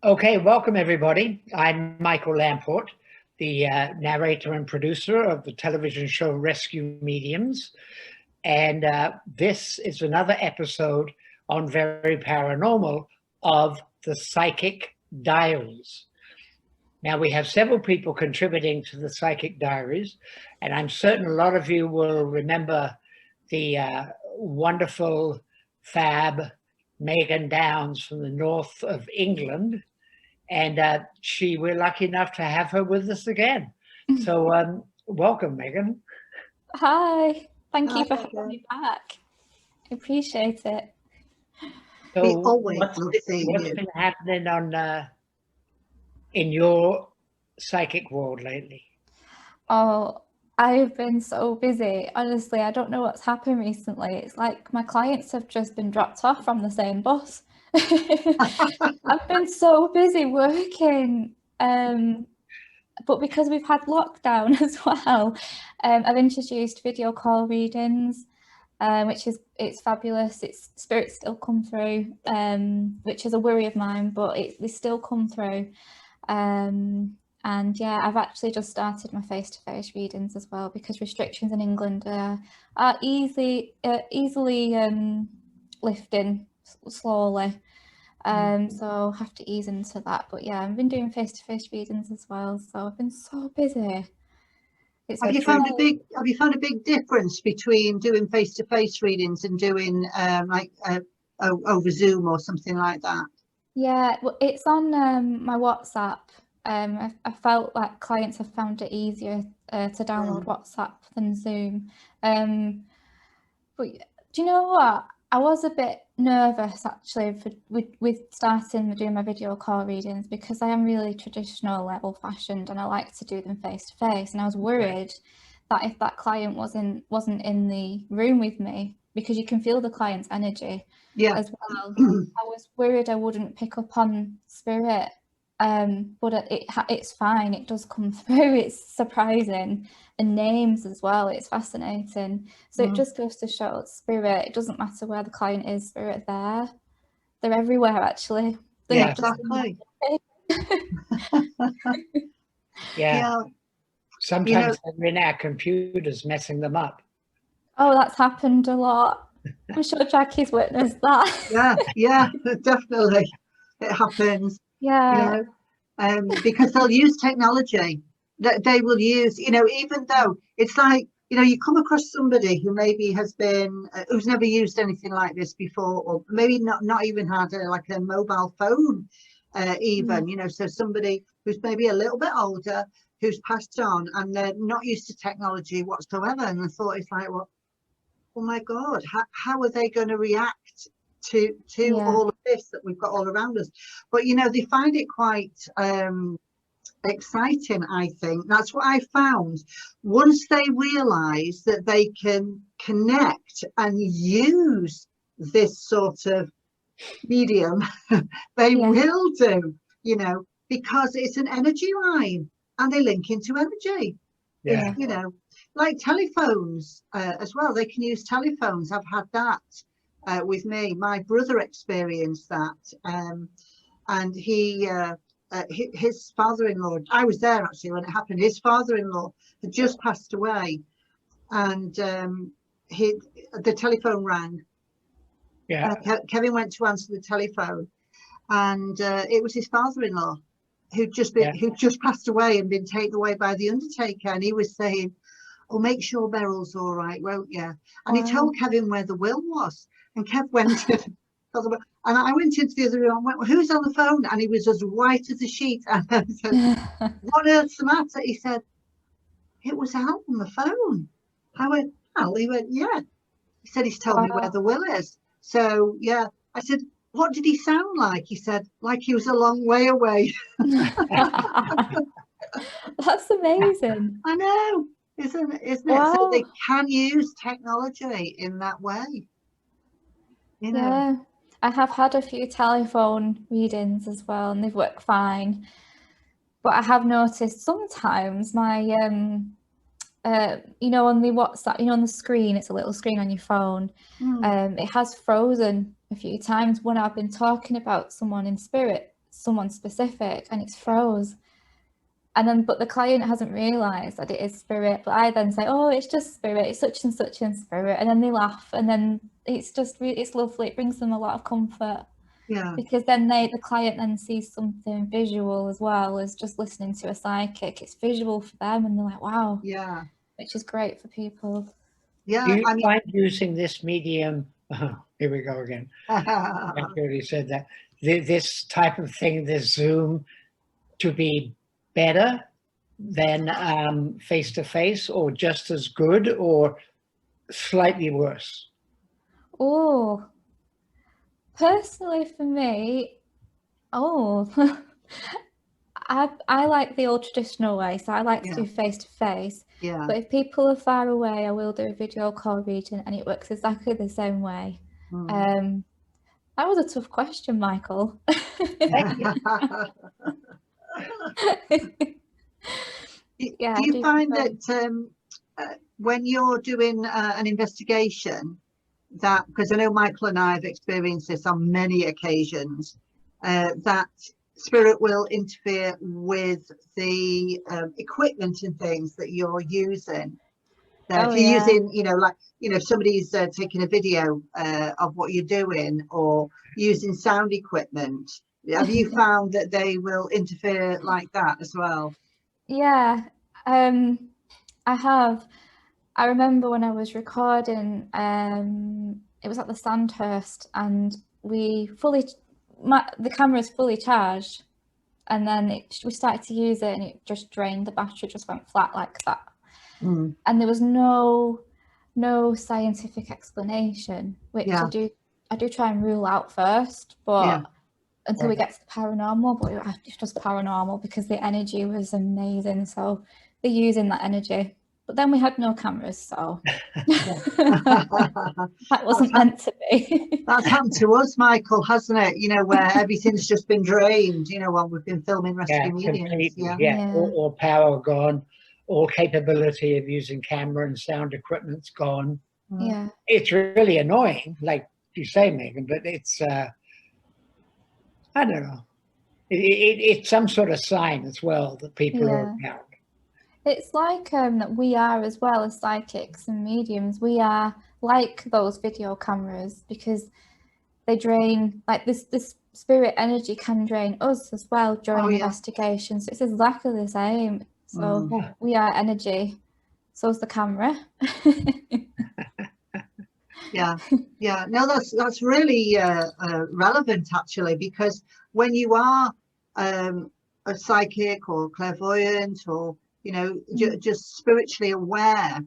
Okay, welcome everybody. I'm Michael Lamport, the narrator and producer of the television show Rescue Mediums. And this is another episode on Very Paranormal of the Psychic Diaries. Now, we have several people contributing to the Psychic Diaries, and I'm certain a lot of you will remember the wonderful, fab Megan Downs from the north of England. And we're lucky enough to have her with us again. So welcome, Megan. Hi, thank you for having me back. I appreciate it. So we always what's love seeing you. been happening in your psychic world lately? Oh, I've been so busy. Honestly, I don't know what's happened recently. It's like my clients have just been dropped off from the same bus. I've been so busy working. But because we've had lockdown as well, I've introduced video call readings, it's fabulous. It's spirits still come through, which is a worry of mine, but they still come through. And yeah, I've actually just started my face-to-face readings as well, because restrictions in England are easily lifting slowly. So have to ease into that. But yeah, I've been doing face-to-face readings as well, so I've been so busy. Have you found a big difference between doing face-to-face readings and doing over Zoom or something like that? Yeah, well, it's on my WhatsApp. I felt like clients have found it easier to download WhatsApp than Zoom. But do you know what? I was a bit nervous actually with starting doing my video call readings, because I am really traditional, old-fashioned, and I like to do them face to face. And I was worried that if that client wasn't in the room with me, because you can feel the client's energy as well. I was worried I wouldn't pick up on spirit, but it's fine. It does come through. It's surprising. And names as well, it's fascinating. So it just goes to show spirit, it doesn't matter where the client is, spirit they're everywhere actually. They're exactly. Yeah. Sometimes they're in our computers messing them up. Oh, that's happened a lot. I'm sure Jackie's witnessed that. Yeah, definitely. It happens. Yeah. Because they'll use technology that they will use, even though it's like, you come across somebody who maybe has been, who's never used anything like this before, or maybe not even had a mobile phone even, so somebody who's maybe a little bit older, who's passed on, and they're not used to technology whatsoever. And the thought is like, well, oh my God, how are they going to react to all of this that we've got all around us? But they find it quite exciting. I think that's what I found. Once they realize that they can connect and use this sort of medium, they will do, because it's an energy line and they link into energy. Like telephones as well. They can use telephones. I've had that with me. My brother experienced that, and his father-in-law, I was there actually when it happened, his father-in-law had just passed away, and the telephone rang. Kevin went to answer the telephone, and it was his father-in-law who'd just passed away and been taken away by the undertaker. And he was saying, oh, make sure Beryl's all right, won't you? And he told Kevin where the will was, and Kev went and I went into the other room and went, well, who's on the phone? And he was as white as a sheet. And I said, what on earth's the matter? He said, it was Al on the phone. I went, Al? He went, yeah. He said, he's told me where the will is. So, yeah. I said, what did he sound like? He said, like he was a long way away. That's amazing. I know, isn't it? So they can use technology in that way. Yeah. I have had a few telephone readings as well, and they've worked fine. But I have noticed sometimes my, on the WhatsApp, on the screen, it's a little screen on your phone. It has frozen a few times when I've been talking about someone in spirit. someone specific, and it's froze. And then, but the client hasn't realised that it is spirit. But I then say, oh, it's just spirit, it's such and such in spirit. And then they laugh, and then it's just, it's lovely. It brings them a lot of comfort. Yeah. Because then the client then sees something visual as well as just listening to a psychic. It's visual for them, and they're like, wow. Yeah. Which is great for people. Yeah. Do you find using this medium, here we go again. I I already said that. This type of thing, this Zoom, to be better than face-to-face, or just as good, or slightly worse? Oh, personally for me, I like the old traditional way, so I like to do face-to-face. Yeah. But if people are far away, I will do a video call reading, and it works exactly the same way. That was a tough question, Michael. Do you find that when you're doing an investigation, that, because I know Michael and I have experienced this on many occasions, that spirit will interfere with the equipment and things that you're using? If you're using, you know, like, you know, if somebody's taking a video of what you're doing, or using sound equipment, have you found that they will interfere like that as well? Yeah, I have. I remember when I was recording, it was at the Sandhurst, and the camera's fully charged, and then we started to use it, and it just drained. The battery just went flat like that. And there was no scientific explanation, which I do try and rule out first, but until we get to the paranormal. But it's just paranormal because the energy was amazing, so they're using that energy. But then we had no cameras, so that wasn't meant to be. That's happened to us, Michael, hasn't it? You know, where everything's just been drained, you know, while we've been filming Rescue Mediums. All power gone, all capability of using camera and sound equipment's gone. Yeah. It's really annoying, like you say, Megan, but it's, I don't know. It's some sort of sign as well that people are around. It's like that we are, as well as psychics and mediums, we are like those video cameras, because they drain, like this spirit energy can drain us as well during investigations. So it's exactly the same. So we are energy, so is the camera. No, that's really relevant, actually, because when you are a psychic or clairvoyant, or you know, just spiritually aware,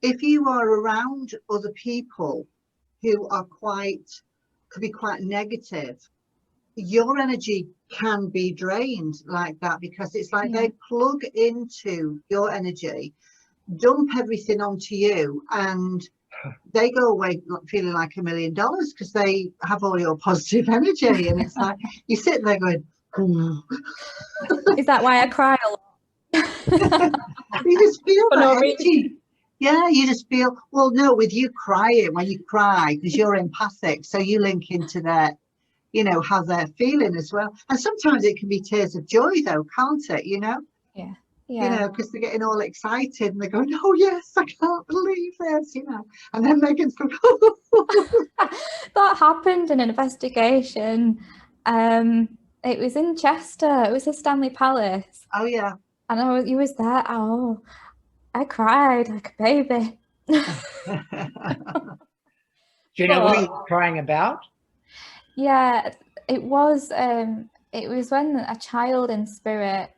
if you are around other people who are could be quite negative, your energy can be drained like that, because it's like they plug into your energy, dump everything onto you, and they go away feeling like $1 million because they have all your positive energy. And it's like you sit there going, oh. Is that why I cry a lot? You just feel that energy. Yeah, you just feel, well, no, with you crying, when you cry, because you're empathic, so you link into their, you know, how they're feeling as well. And sometimes it can be tears of joy, though, can't it? You know? Yeah. You know, because they're getting all excited and they're going, oh yes, I can't believe this, you know. And then Megan's going, that happened in an investigation. It was in Chester. It was a Stanley Palace. Oh yeah. And he was there. Oh, I cried like a baby. Do you know what you were crying about? Yeah, it was when a child in spirit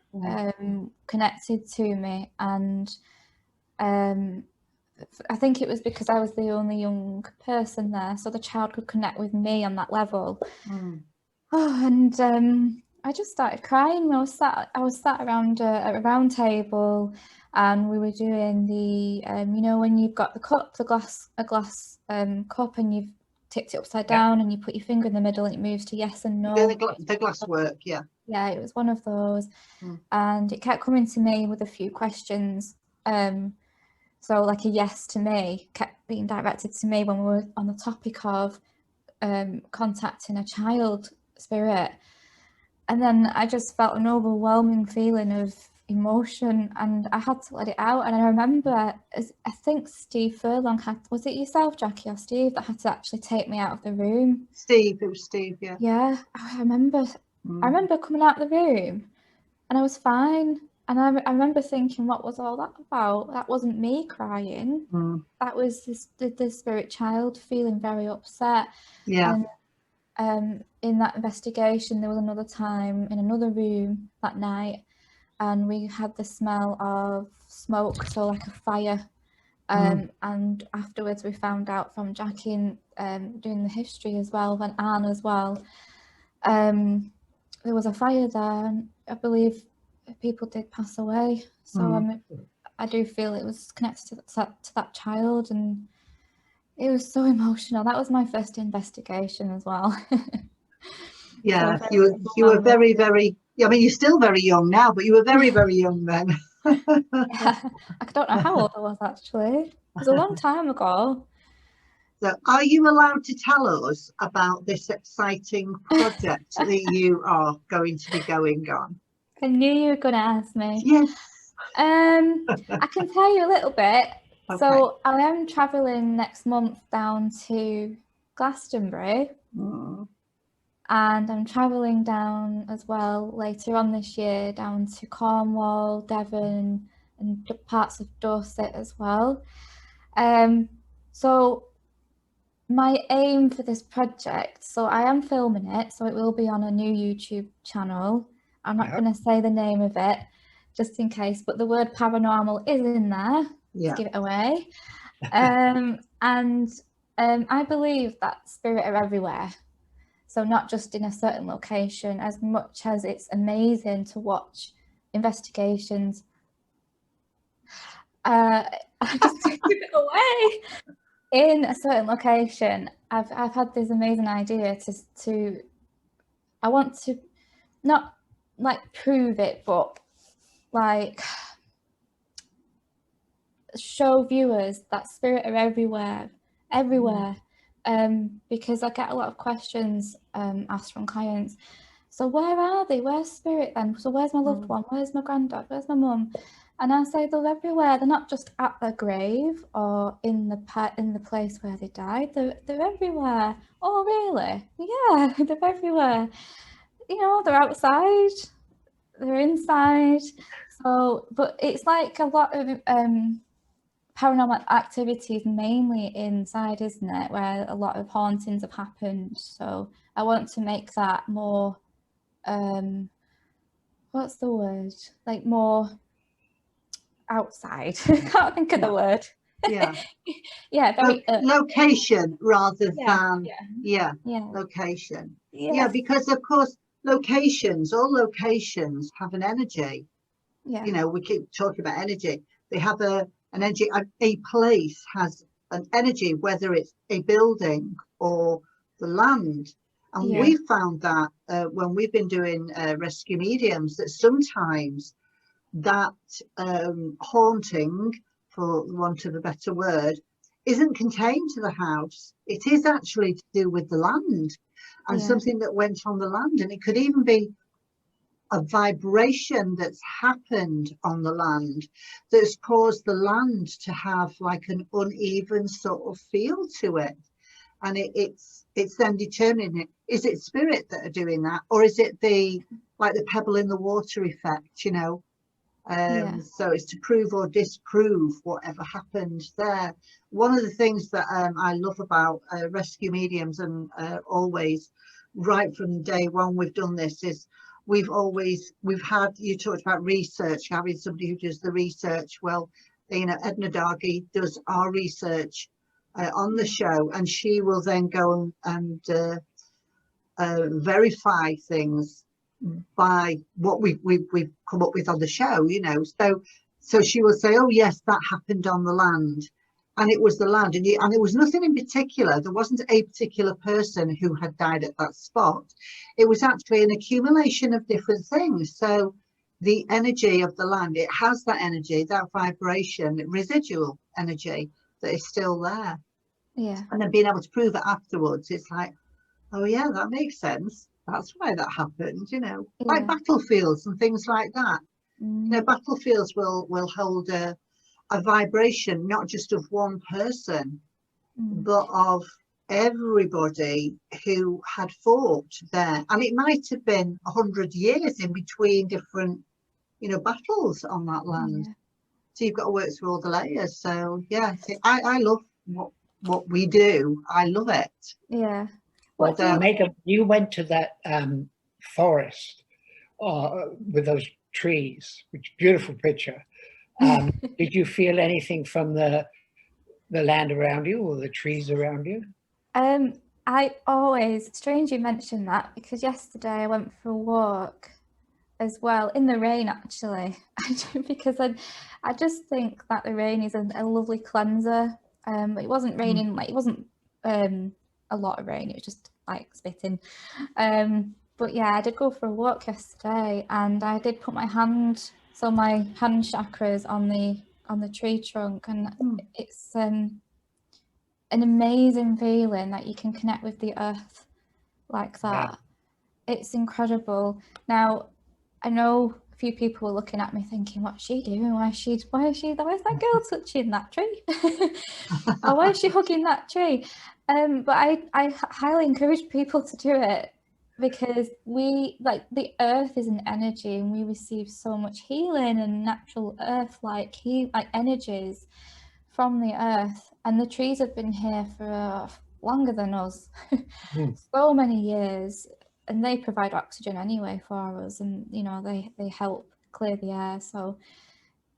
connected to me, and I think it was because I was the only young person there, so the child could connect with me on that level. I just started crying. I was sat around a round table, and we were doing the you know, when you've got a glass cup, and you've tipped it upside down, and you put your finger in the middle, and it moves to yes and no. The glass work, yeah. Yeah, it was one of those, and it kept coming to me with a few questions. So like a yes to me kept being directed to me when we were on the topic of contacting a child spirit. and then I just felt an overwhelming feeling of emotion, and I had to let it out. And I remember, I think Steve Furlong was it yourself, Jackie, or Steve, that had to actually take me out of the room? Steve, it was Steve, yeah. Yeah, I remember coming out of the room and I was fine. And I remember thinking, what was all that about? That wasn't me crying. That was the spirit child feeling very upset. Yeah. And in that investigation, there was another time in another room that night, and we had the smell of smoke, so like a fire. And afterwards we found out from Jackie doing the history as well, and Anne as well, there was a fire there, and I believe people did pass away. So I do feel it was connected to that child, and it was so emotional. That was my first investigation as well. Yeah, so you were very, very, I mean, you're still very young now, but you were very, very young then. Yeah, I don't know how old I was actually. It was a long time ago. So are you allowed to tell us about this exciting project that you are going to be going on? I knew you were going to ask me. Yes. I can tell you a little bit. Okay. So I am travelling next month down to Glastonbury. And I'm travelling down as well later on this year down to Cornwall, Devon, and parts of Dorset as well. So my aim for this project, so I am filming it, so it will be on a new YouTube channel. I'm not going to say the name of it, just in case, but the word paranormal is in there, to give it away. And I believe that spirit are everywhere. So not just in a certain location, as much as it's amazing to watch investigations. I just give it away. In a certain location, I've had this amazing idea to I want to not like prove it, but like show viewers that spirit are everywhere. Because I get a lot of questions asked from clients. So where are they? Where's spirit then? So where's my loved one? Where's my granddad? Where's my mum? And I say they're everywhere. They're not just at their grave or in the place where they died. They're everywhere. Oh really? Yeah, they're everywhere. You know, they're outside. They're inside. So, but it's like a lot of paranormal activities mainly inside, isn't it, where a lot of hauntings have happened. So I want to make that more what's the word, like more outside. I can't think of the word. Very location rather than location. Because of course all locations have an energy. You know, we keep talking about energy. They have an energy. A place has an energy, whether it's a building or the land. And we found that when we've been doing rescue mediums, that sometimes that haunting, for want of a better word, isn't contained to the house. It is actually to do with the land and something that went on the land. And it could even be a vibration that's happened on the land that's caused the land to have like an uneven sort of feel to it. And it's then determining, is it spirit that are doing that, or is it the pebble in the water effect, you know? So it's to prove or disprove whatever happened there. One of the things that I love about rescue mediums, and always right from day one we've done this, is we've had, you talked about research, having somebody who does the research. Well, you know, Edna Dargy does our research on the show, and she will then go and verify things by what we've come up with on the show, you know. So she will say, oh yes, that happened on the land, and it was the land, and there was nothing in particular. There wasn't a particular person who had died at that spot. It was actually an accumulation of different things. So the energy of the land, it has that energy, that vibration, residual energy that is still there. And then being able to prove it afterwards, it's like, oh yeah, that makes sense. that's why that happened, you know, Yeah. like battlefields and things like that. Mm. You know, battlefields will hold a vibration, not just of one person, Mm. but of everybody who had fought there. And it might have been 100 years in between different, you know, battles on that land. Yeah. So you've got to work through all the layers. So yeah, I love what we do. I love it. Yeah. Well, What do you Megan, you went to that forest with those trees, which beautiful picture. Did you feel anything from the land around you or the trees around you? I always, strange you mentioned that, because yesterday I went for a walk as well, in the rain actually, because I just think that the rain is a lovely cleanser. It wasn't raining, like it wasn't a lot of rain, it was just like spitting. But yeah, I did go for a walk yesterday, and I did put my hand chakras on the tree trunk, and it's an amazing feeling that you can connect with the earth like that. Yeah. It's incredible. Now, I know a few people were looking at me thinking, what's she doing? Why is that girl touching that tree? Or why is she hugging that tree? But I highly encourage people to do it, because the earth is an energy, and we receive so much healing and natural earth like energies from the earth, and the trees have been here for longer than us. So many years, and they provide oxygen anyway for us, and you know, they help clear the air, so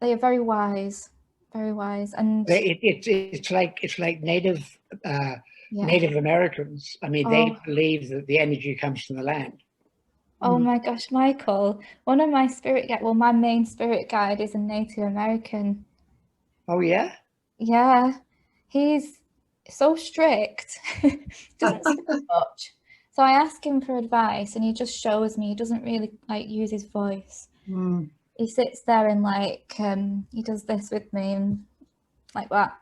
they are very wise, and it's like Native Americans. I mean, they believe that the energy comes from the land. Oh my gosh, Michael, one of my my main spirit guide is a Native American. Oh yeah? Yeah, he's so strict. Doesn't speak much. So I ask him for advice, and he just shows me. He doesn't really like use his voice. He sits there and like he does this with me, and like that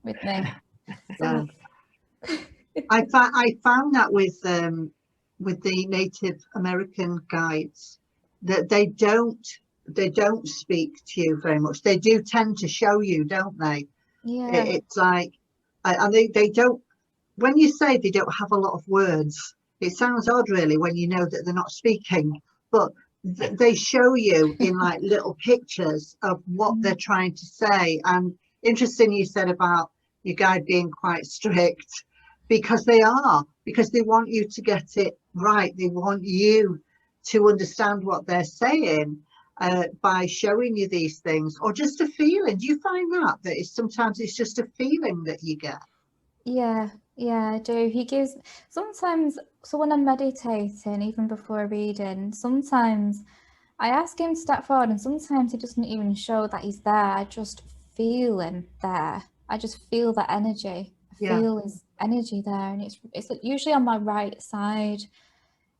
with me. So, I found that with the Native American guides, that they don't speak to you very much. They do tend to show you, don't they? yeah. It's like, and they don't, when you say they don't have a lot of words, it sounds odd really when you know that they're not speaking, but they show you in like little pictures of what they're trying to say. And interesting you said about your guide being quite strict, because they want you to get it right. They want you to understand what they're saying by showing you these things, or just a feeling. Do you find that sometimes it's just a feeling that you get? Yeah, I do. He gives sometimes, so when I'm meditating, even before reading, sometimes I ask him to step forward, and sometimes he doesn't even show that he's there. I just feel him there. I just feel that energy. I feel his energy there, and it's usually on my right side.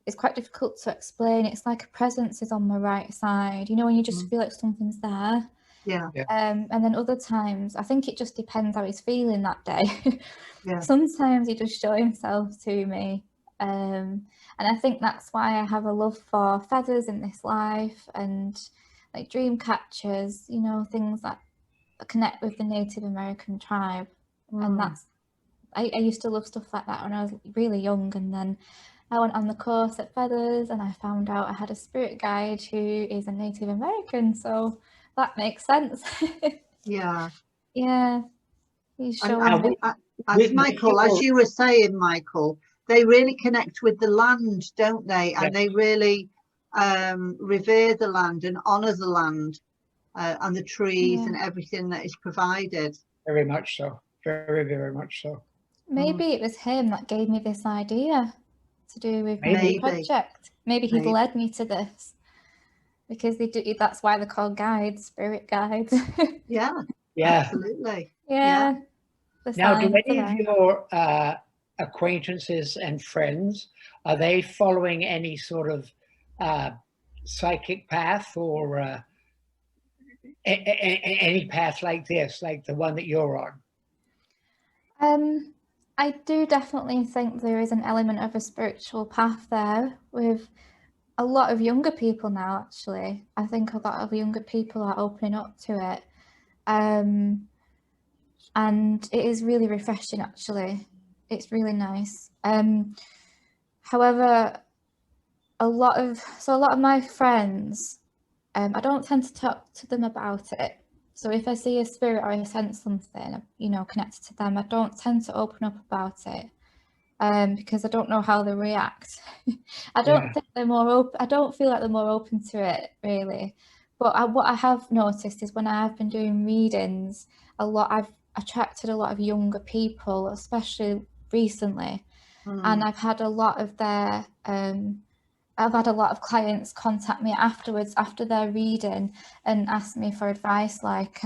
It's quite difficult to explain. It's like a presence is on my right side. You know, when you just feel like something's there. Yeah. And then other times, I think it just depends how he's feeling that day. Yeah. Sometimes he just show himself to me. And I think that's why I have a love for feathers in this life, and like dream catchers, you know, things that connect with the Native American tribe. And that's, I used to love stuff like that when I was really young, and then I went on the course at Feathers, and I found out I had a spirit guide who is a Native American, so that makes sense. Yeah. Yeah. He's showing me. As Michael, as you were saying, Michael, they really connect with the land, don't they? And they really revere the land and honour the land and the trees and everything that is provided. Very much so. Very, very much so. Maybe it was him that gave me this idea to do with my project. Maybe he's led me to this, because they do. That's why they're called guides, spirit guides. Yeah. Absolutely. Yeah. Now, do any of your acquaintances and friends, are they following any sort of psychic path, or any path like this, like the one that you're on? I do definitely think there is an element of a spiritual path there with a lot of younger people now, actually. I think a lot of younger people are opening up to it. And it is really refreshing, actually. It's really nice. However, a lot of my friends, I don't tend to talk to them about it. So if I see a spirit or I sense something, you know, connected to them, I don't tend to open up about it. Because I don't know how they react. I don't think they're more open. I don't feel like they're more open to it, really. But what I have noticed is when I have been doing readings, I've attracted a lot of younger people, especially recently, and I've had a lot of their I've had a lot of clients contact me afterwards, after their reading, and ask me for advice, like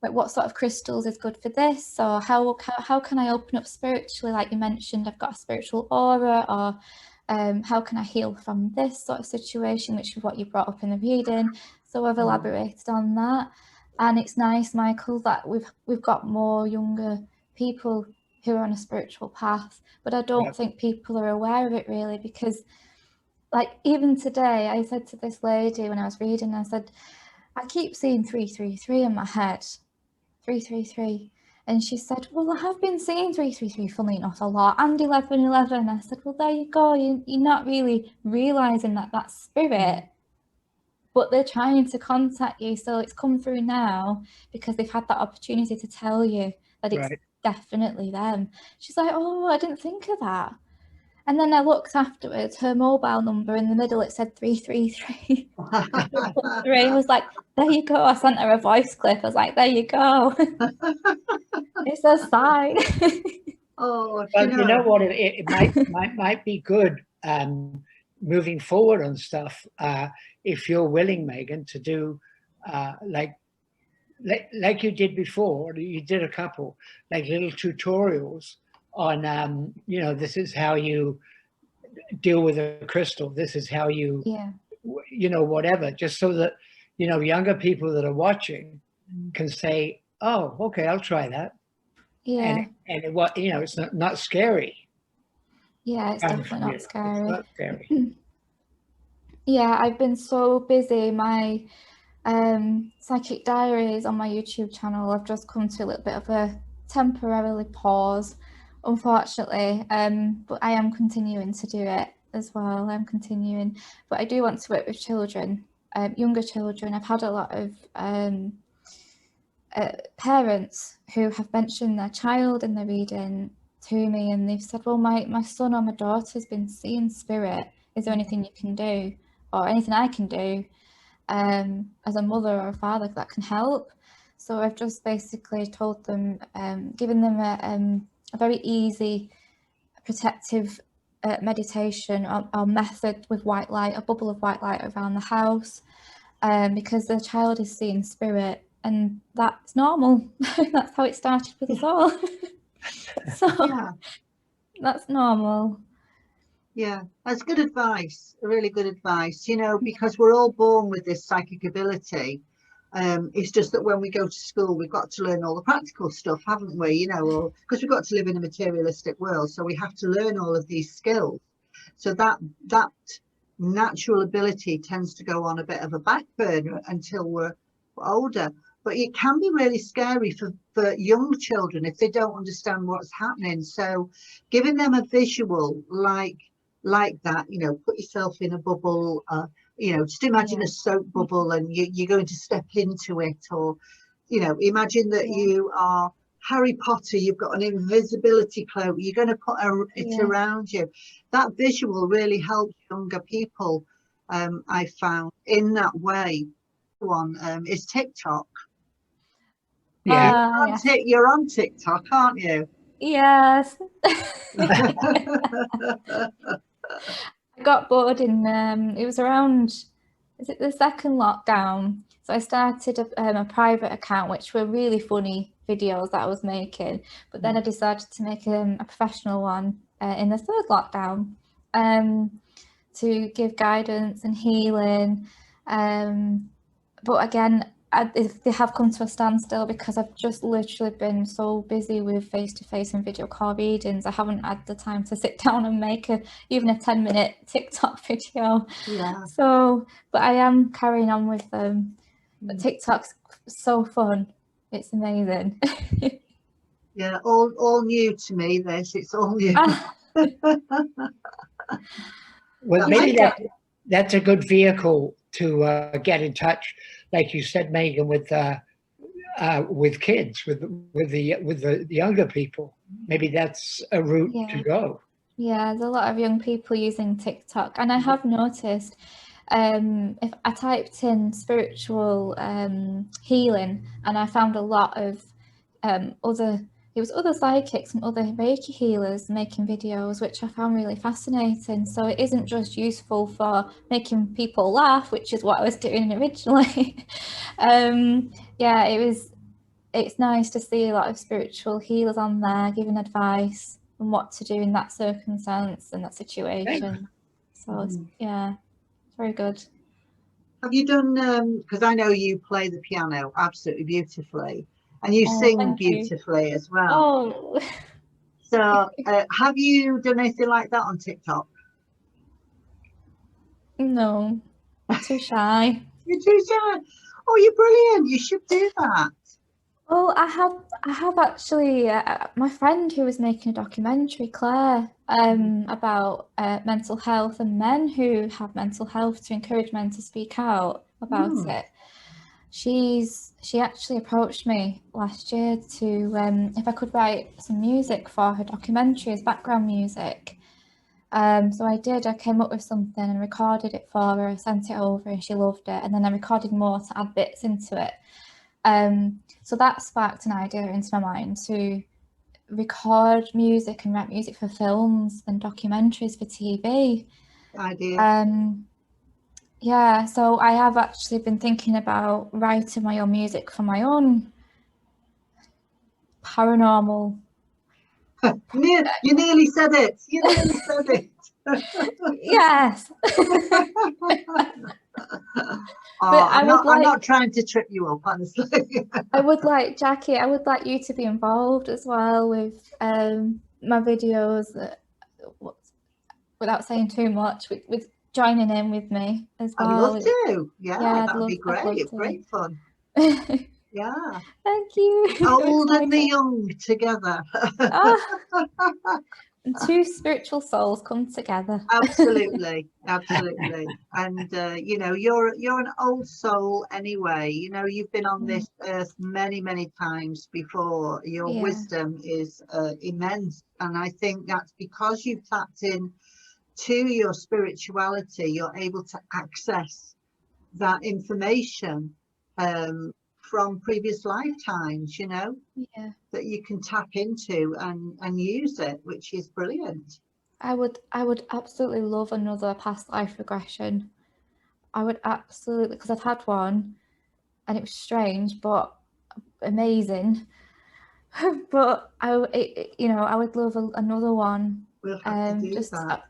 what sort of crystals is good for this, or how can I open up spiritually, like you mentioned, I've got a spiritual aura, or how can I heal from this sort of situation, which is what you brought up in the reading. So I've elaborated on that, and it's nice, Michael, that we've got more younger people who are on a spiritual path, but I don't think people are aware of it, really, because like even today I said to this lady when I was reading, I said, I keep seeing 333 in my head, 333. And she said, well, I have been seeing 333, funnily enough, a lot, and 1111. I said, well, there you go. You're not really realising that that's spirit, but they're trying to contact you. So it's come through now because they've had that opportunity to tell you that it's definitely them. She's like, oh, I didn't think of that. And then I looked afterwards, her mobile number in the middle, it said 333. I was like, there you go. I sent her a voice clip. I was like, there you go. It's a sign. Oh, well, you know what? It might be good moving forward on stuff, if you're willing, Megan, to do like you did before. You did a couple like little tutorials on you know, this is how you deal with a crystal, this is how you you know, whatever, just so that, you know, younger people that are watching can say, oh, okay, I'll try that. And what, you know, it's not scary. It's definitely not scary. It's not scary. Yeah, I've been so busy. My Psychic Diaries on my YouTube channel, I've just come to a little bit of a temporarily pause, unfortunately, but I am continuing to do it as well. I'm continuing, but I do want to work with children, younger children. I've had a lot of parents who have mentioned their child in the reading to me, and they've said, well, my son or my daughter's been seeing spirit. Is there anything you can do, or anything I can do as a mother or a father that can help? So I've just basically told them, given them a very easy protective meditation or method with white light, a bubble of white light around the house, because the child is seeing spirit, and that's normal. That's how it started with us all. So that's normal. Yeah, that's good advice, really good advice, you know, because we're all born with this psychic ability. It's just that when we go to school, we've got to learn all the practical stuff, haven't we? You know, because we've got to live in a materialistic world, so we have to learn all of these skills. So that natural ability tends to go on a bit of a back burner until we're older. But it can be really scary for young children if they don't understand what's happening. So giving them a visual like that, you know, put yourself in a bubble, you know, just imagine a soap bubble and you're going to step into it, or, you know, imagine that you are Harry Potter, you've got an invisibility cloak, you're going to put it around you. That visual really helps younger people, I found, in that way. One is TikTok. You're on TikTok, aren't you? Yes. I got bored in it was around, is it the second lockdown? So I started a private account, which were really funny videos that I was making, but then I decided to make a professional one in the third lockdown, to give guidance and healing, but again, they have come to a standstill because I've just literally been so busy with face-to-face and video call readings. I haven't had the time to sit down and make even a 10-minute TikTok video. Yeah. So, but I am carrying on with them. But TikTok's so fun. It's amazing. Yeah, all new to me, this. It's all new. Well, maybe that's a good vehicle to get in touch, like you said, Megan, with kids, with the younger people. Maybe that's a route to go. Yeah, there's a lot of young people using TikTok, and I have noticed if I typed in spiritual healing, and I found a lot of other psychics and other Reiki healers making videos, which I found really fascinating. So it isn't just useful for making people laugh, which is what I was doing originally. It's nice to see a lot of spiritual healers on there giving advice on what to do in that circumstance and that situation. So it's very good. Have you done, because I know you play the piano absolutely beautifully, and you sing beautifully as well. Oh. So have you done anything like that on TikTok? No, too shy. You're too shy. Oh, you're brilliant. You should do that. Well, I have actually, my friend who was making a documentary, Claire, about mental health and men who have mental health, to encourage men to speak out about it. She actually approached me last year to if I could write some music for her documentary as background music. So I did. I came up with something and recorded it for her, sent it over, and she loved it. And then I recorded more to add bits into it. So that sparked an idea into my mind to record music and write music for films and documentaries for TV. Idea. Yeah, so I have actually been thinking about writing my own music for my own paranormal. You nearly said it. You nearly said it. Yes. I'm not trying to trip you up, honestly. I would like, Jackie, I would like you to be involved as well with my videos, without saying too much, with joining in with me as well. I'd love to. Yeah, that'd be great. Great fun. Yeah. Thank you. Old and the young together. And two spiritual souls come together. Absolutely, absolutely. And you're an old soul anyway. You've been on this earth many, many times before. Your wisdom is immense, and I think that's because you've tapped in to your spirituality. You're able to access that information from previous lifetimes, that you can tap into and use it, which is brilliant. I would absolutely love another past life regression. I would absolutely, because I've had one and it was strange but amazing. But I would love another one. We'll have to do that.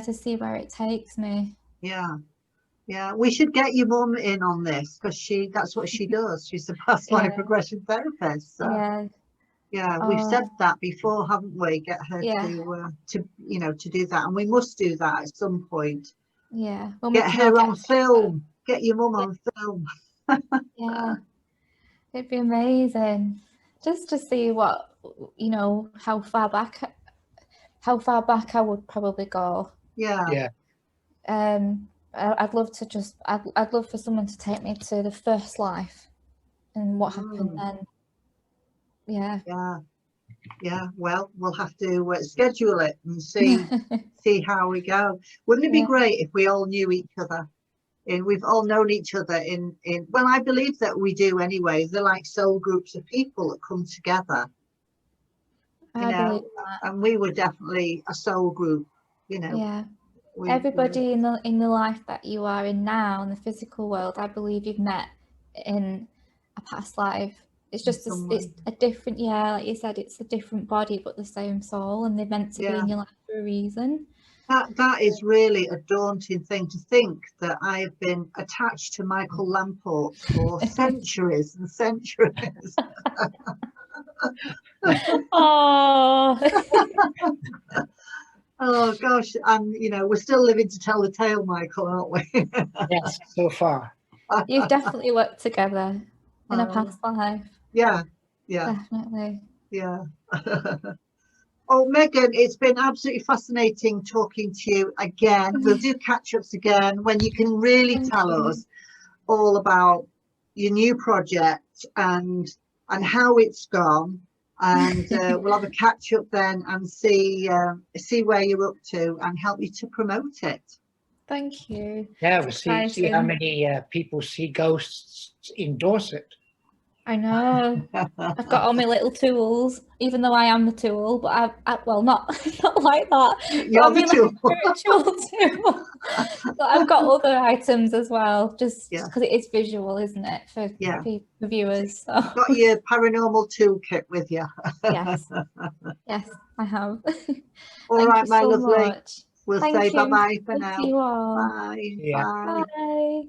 To see where it takes me. Yeah, we should get your mum in on this, because that's what she does. She's a past life regression therapist. So. We've said that before, haven't we? Get her to do that, and we must do that at some point. Yeah, get her on film. Get your mum on film. Yeah, it'd be amazing just to see what how far back I would probably go. Yeah. I'd love for someone to take me to the first life and what happened then. Yeah. Well, we'll have to schedule it and see how we go. Wouldn't it be great if we all knew each other? And we've all known each other in well, I believe that we do anyway. They're like soul groups of people that come together. And we were definitely a soul group. Everybody in the life that you are in now, in the physical world, I believe you've met in a past life. It's just it's a different, like you said, it's a different body but the same soul, and they're meant to be in your life for a reason. That is really a daunting thing to think, that I have been attached to Michael Lamport for centuries and centuries. Oh, Oh gosh, and you know, we're still living to tell the tale, Michael, aren't we? Yes, so far. you've definitely worked together in a past life. Yeah, Definitely. yeah. Oh, Megan, it's been absolutely fascinating talking to you again. We'll do catch-ups again when you can really tell us all about your new project and how it's gone. And we'll have a catch-up then and see where you're up to and help you to promote it. Thank you. Yeah, we'll see how many people see ghosts endorse it. I know. I've got all my little tools, even though I am the tool, but well, not like that. You're the tool. Spiritual tool. But I've got other items as well, just because it is visual, isn't it, for viewers? So. Got your paranormal toolkit with you. Yes, yes, I have. All right, my lovely. Much. We'll say bye-bye for now. You all. Bye. Yeah. Bye. Bye.